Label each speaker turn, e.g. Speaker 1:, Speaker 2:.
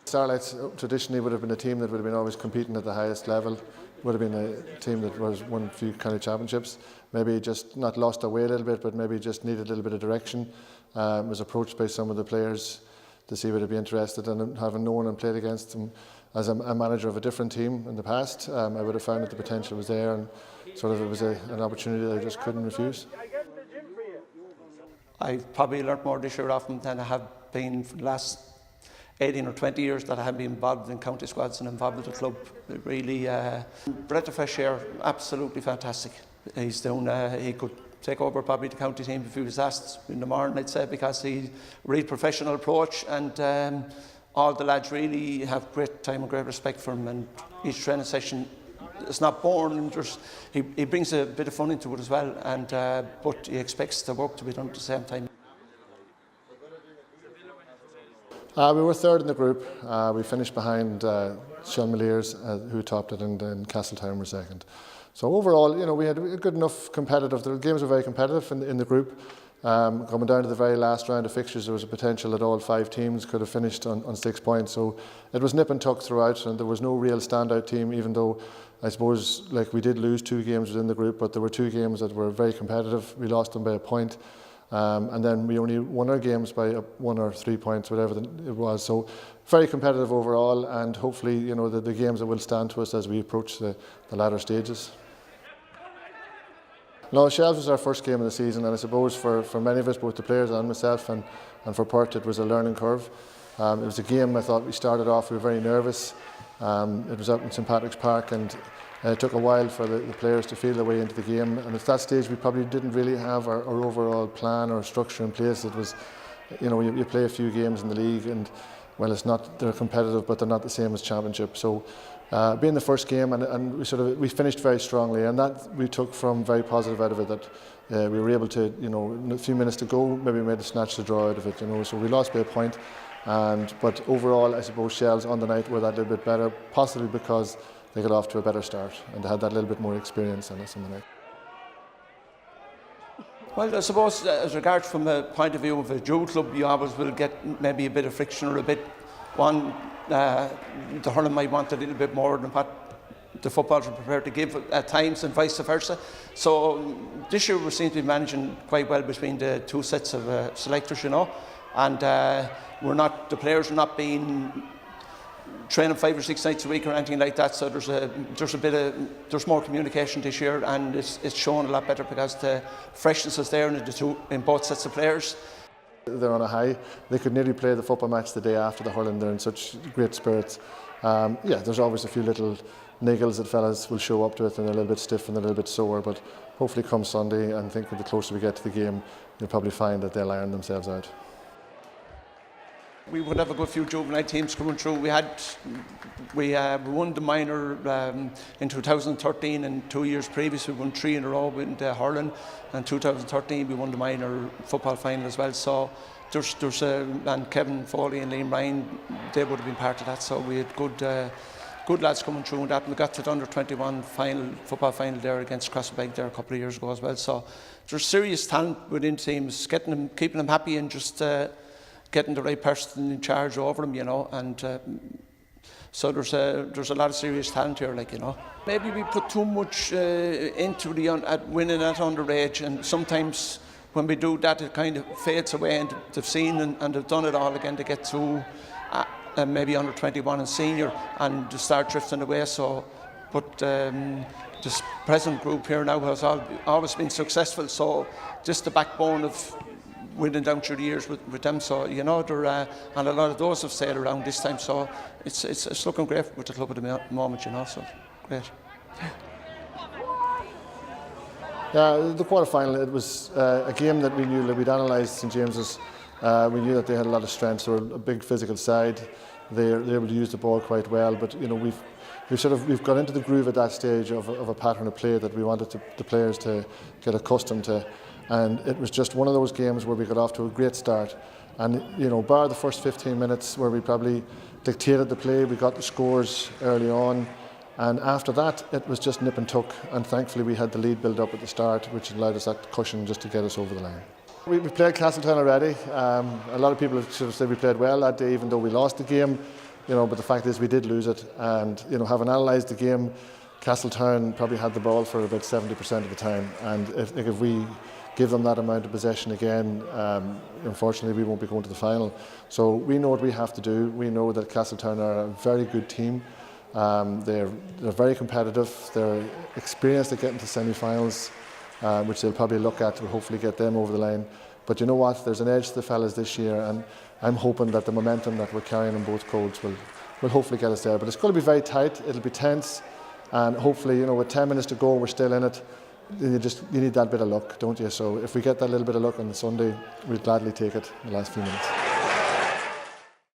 Speaker 1: Starlights traditionally would have been a team that would have been always competing at the highest level, would have been a team that was won a few county championships, maybe just not lost their way a little bit, but maybe just needed a little bit of direction. Was approached by some of the players to see would they be interested, and having known and played against them as a manager of a different team in the past, I would have found that the potential was there, and sort of it was an opportunity that I just couldn't refuse.
Speaker 2: I've probably learnt more this year off them than I have been for the last 18 or 20 years that I have been involved in county squads and involved with the club. It really, breath of fresh air, absolutely fantastic. He's doing, he could take over probably the county team if he was asked in the morning, I'd say, because he really professional approach, and all the lads really have great time and great respect for him, and each training session it's not boring. He brings a bit of fun into it as well, and but he expects the work to be done at the same time.
Speaker 1: We were third in the group. We finished behind Shelmaliers, who topped it, and then Castletown were second. So overall, you know, we had a good enough competitive. The games were very competitive in the group. Coming down to the very last round of fixtures, there was a potential that all 5 teams could have finished on 6 points. So it was nip and tuck throughout, and there was no real standout team, even though I suppose like we did lose 2 games within the group, but there were 2 games that were very competitive. We lost them by a point. And then we only won our games by 1 or 3 points, whatever it was. So very competitive overall, and hopefully, you know, the games that will stand to us as we approach the latter stages. No, Shells was our first game of the season, and I suppose for many of us, both the players and myself, and for Purt, it was a learning curve. It was a game I thought we started off, we were very nervous. It was up in St Patrick's Park, and it took a while for the players to feel their way into the game, and at that stage we probably didn't really have our overall plan or structure in place. It was, you know, you play a few games in the league, and well, they're competitive, but they're not the same as championship. So being the first game, and we finished very strongly, and that we took from very positive out of it, that we were able to, you know, in a few minutes to go, maybe made a snatch the draw out of it, you know. So we lost by a point, but overall I suppose Shells on the night were that little bit better, possibly because they got off to a better start and they had that little bit more experience than us on the night.
Speaker 2: Well, I suppose as regards from a point of view of a dual club, you always will get maybe a bit of friction or a bit the hurling might want a little bit more than what the footballers are prepared to give at times, and vice versa. So this year we seem to be managing quite well between the 2 sets of selectors, you know, and the players are not being training 5 or 6 nights a week or anything like that. So there's more communication this year, and it's showing a lot better because the freshness is there in both sets of players.
Speaker 1: They're on a high. They could nearly play the football match the day after the hurling. They're in such great spirits. Yeah, there's always a few little niggles that fellas will show up to it, and they're a little bit stiff and a little bit sore, but hopefully come Sunday, and I think the closer we get to the game, you'll probably find that they'll iron themselves out.
Speaker 2: We would have a good few juvenile teams coming through. We won the minor in 2013, and 2 years previous we won 3 in a row in the hurling. And 2013 we won the minor football final as well. So and Kevin Foley and Liam Ryan, they would have been part of that. So we had good lads coming through and that. And we got to the under-21 football final there against Crossbeg there a couple of years ago as well. So there's serious talent within teams, keeping them happy, and just getting the right person in charge over them, you know, and so there's a lot of serious talent here, like, you know. Maybe we put too much into winning at underage, and sometimes when we do that, it kind of fades away, and they've seen and they've done it all again to get to maybe under 21 and senior, and to start drifting away. So, but this present group here now has always been successful. So, just the backbone of winning down through the years with them, so you know, and a lot of those have stayed around this time, so it's looking great with the club at the moment, you know, so great.
Speaker 1: Yeah, the quarter-final, it was a game that we knew that we'd analysed St James's. We knew that they had a lot of strengths. They were a big physical side. They're able to use the ball quite well, but you know, we've got into the groove at that stage of a pattern of play that we wanted the players to get accustomed to. And it was just one of those games where we got off to a great start. And, you know, bar the first 15 minutes where we probably dictated the play, we got the scores early on. And after that, it was just nip and tuck. And thankfully, we had the lead build up at the start, which allowed us that cushion just to get us over the line. We played Castletown already. A lot of people have sort of said we played well that day, even though we lost the game. but the fact is we did lose it, and having analysed the game, Castletown probably had the ball for about 70% of the time, and if we give them that amount of possession again, unfortunately we won't be going to the final. So we know what we have to do. We know that Castletown are a very good team. They're very competitive. They're experienced at getting to semi-finals, which they'll probably look at to hopefully get them over the line. But you know what? There's an edge to the fellas this year, and I'm hoping that the momentum that we're carrying in both codes will hopefully get us there. But it's going to be very tight. It'll be tense, and hopefully, with 10 minutes to go, we're still in it. You need that bit of luck, don't you? So if we get that little bit of luck on Sunday, we'll gladly take it in the last few minutes.